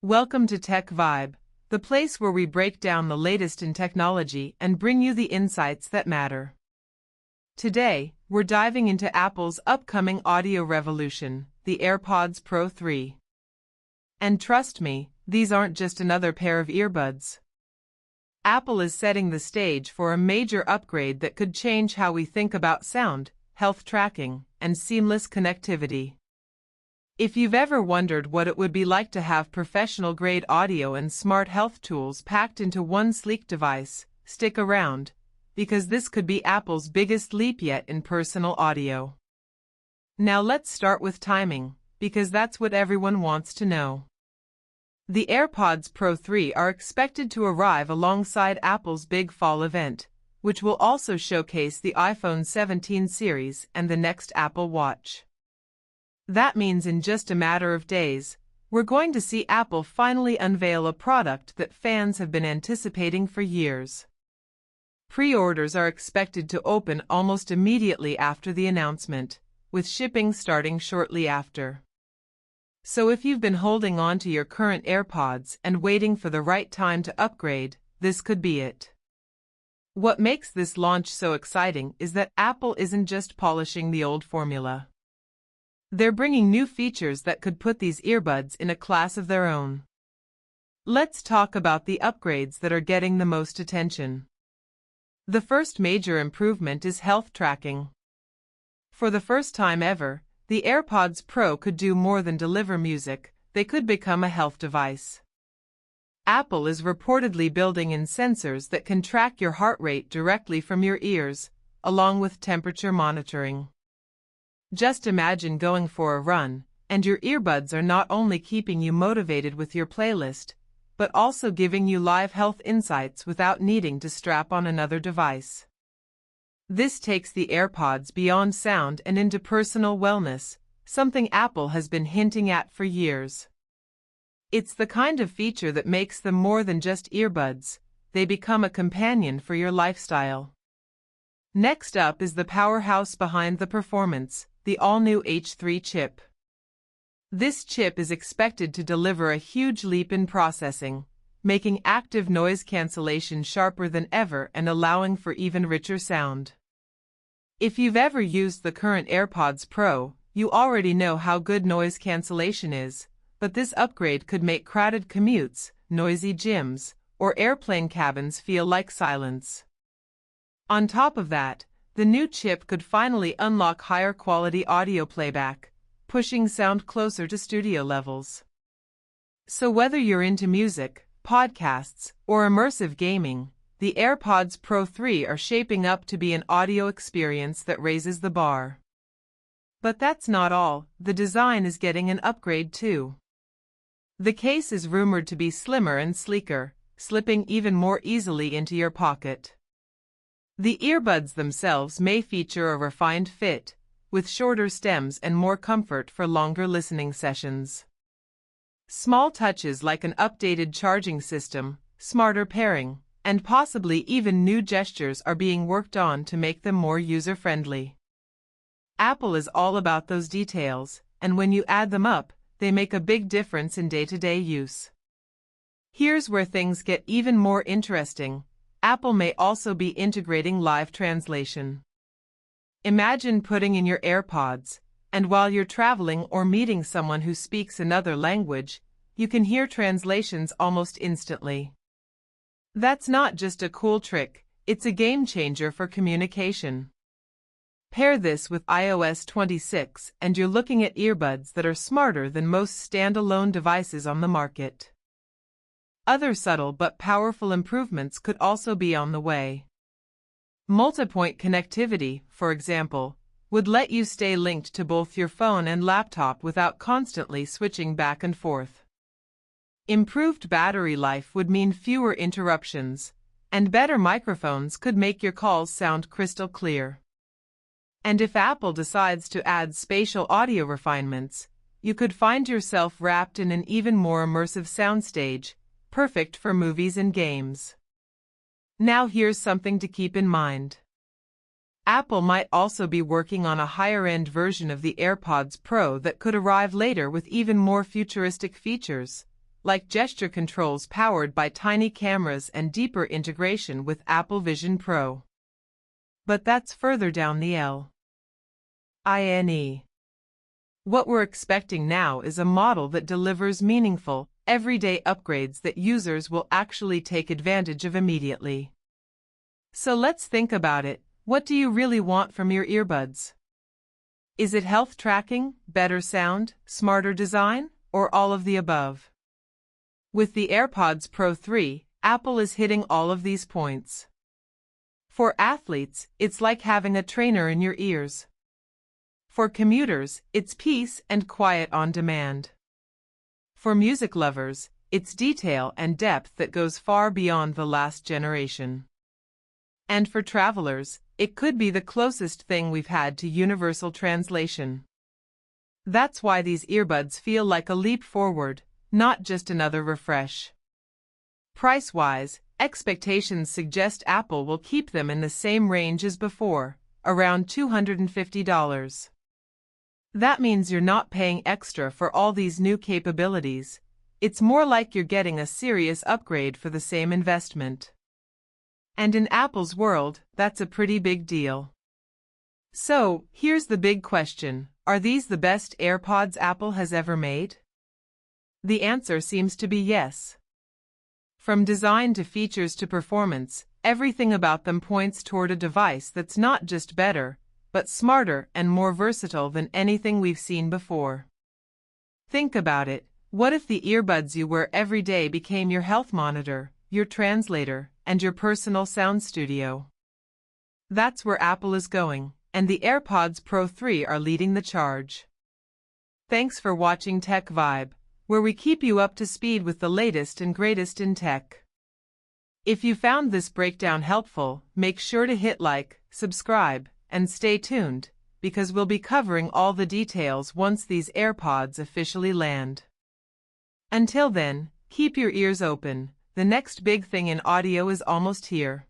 Welcome to Tech Vibe, the place where we break down the latest in technology and bring you the insights that matter. Today, we're diving into Apple's upcoming audio revolution, the AirPods Pro 3. And trust me, these aren't just another pair of earbuds. Apple is setting the stage for a major upgrade that could change how we think about sound, health tracking, and seamless connectivity. If you've ever wondered what it would be like to have professional-grade audio and smart health tools packed into one sleek device, stick around, because this could be Apple's biggest leap yet in personal audio. Now let's start with timing, because that's what everyone wants to know. The AirPods Pro 3 are expected to arrive alongside Apple's big fall event, which will also showcase the iPhone 17 series and the next Apple Watch. That means in just a matter of days, we're going to see Apple finally unveil a product that fans have been anticipating for years. Pre-orders are expected to open almost immediately after the announcement, with shipping starting shortly after. So if you've been holding on to your current AirPods and waiting for the right time to upgrade, this could be it. What makes this launch so exciting is that Apple isn't just polishing the old formula. They're bringing new features that could put these earbuds in a class of their own. Let's talk about the upgrades that are getting the most attention. The first major improvement is health tracking. For the first time ever, the AirPods Pro could do more than deliver music, they could become a health device. Apple is reportedly building in sensors that can track your heart rate directly from your ears, along with temperature monitoring. Just imagine going for a run, and your earbuds are not only keeping you motivated with your playlist, but also giving you live health insights without needing to strap on another device. This takes the AirPods beyond sound and into personal wellness, something Apple has been hinting at for years. It's the kind of feature that makes them more than just earbuds, they become a companion for your lifestyle. Next up is the powerhouse behind the performance, the all-new H3 chip. This chip is expected to deliver a huge leap in processing, making active noise cancellation sharper than ever and allowing for even richer sound. If you've ever used the current AirPods Pro, you already know how good noise cancellation is, but this upgrade could make crowded commutes, noisy gyms, or airplane cabins feel like silence. On top of that, the new chip could finally unlock higher quality audio playback, pushing sound closer to studio levels. So whether you're into music, podcasts, or immersive gaming, the AirPods Pro 3 are shaping up to be an audio experience that raises the bar. But that's not all, the design is getting an upgrade too. The case is rumored to be slimmer and sleeker, slipping even more easily into your pocket. The earbuds themselves may feature a refined fit, with shorter stems and more comfort for longer listening sessions. Small touches like an updated charging system, smarter pairing, and possibly even new gestures are being worked on to make them more user-friendly. Apple is all about those details, and when you add them up, they make a big difference in day-to-day use. Here's where things get even more interesting. Apple may also be integrating live translation. Imagine putting in your AirPods, and while you're traveling or meeting someone who speaks another language, you can hear translations almost instantly. That's not just a cool trick, it's a game changer for communication. Pair this with iOS 26 and you're looking at earbuds that are smarter than most standalone devices on the market. Other subtle but powerful improvements could also be on the way. Multi-point connectivity, for example, would let you stay linked to both your phone and laptop without constantly switching back and forth. Improved battery life would mean fewer interruptions, and better microphones could make your calls sound crystal clear. And if Apple decides to add spatial audio refinements, you could find yourself wrapped in an even more immersive soundstage, perfect for movies and games. Now here's something to keep in mind. Apple might also be working on a higher-end version of the AirPods Pro that could arrive later with even more futuristic features, like gesture controls powered by tiny cameras and deeper integration with Apple Vision Pro. But that's further down the line. What we're expecting now is a model that delivers meaningful, everyday upgrades that users will actually take advantage of immediately. So let's think about it. What do you really want from your earbuds? Is it health tracking, better sound, smarter design, or all of the above? With the AirPods Pro 3, Apple is hitting all of these points. For athletes, it's like having a trainer in your ears. For commuters, it's peace and quiet on demand. For music lovers, it's detail and depth that goes far beyond the last generation. And for travelers, it could be the closest thing we've had to universal translation. That's why these earbuds feel like a leap forward, not just another refresh. Price-wise, expectations suggest Apple will keep them in the same range as before, around $250. That means you're not paying extra for all these new capabilities. It's more like you're getting a serious upgrade for the same investment. And in Apple's world, that's a pretty big deal. So, here's the big question. Are these the best AirPods Apple has ever made? The answer seems to be yes. From design to features to performance, everything about them points toward a device that's not just better, but smarter and more versatile than anything we've seen before. Think about it. What if the earbuds you wear every day became your health monitor, your translator, and your personal sound studio? That's where Apple is going, and the AirPods Pro 3 are leading the charge. Thanks for watching Tech Vibe, where we keep you up to speed with the latest and greatest in tech. If you found this breakdown helpful, make sure to hit like, subscribe, and stay tuned, because we'll be covering all the details once these AirPods officially land. Until then, keep your ears open. The next big thing in audio is almost here.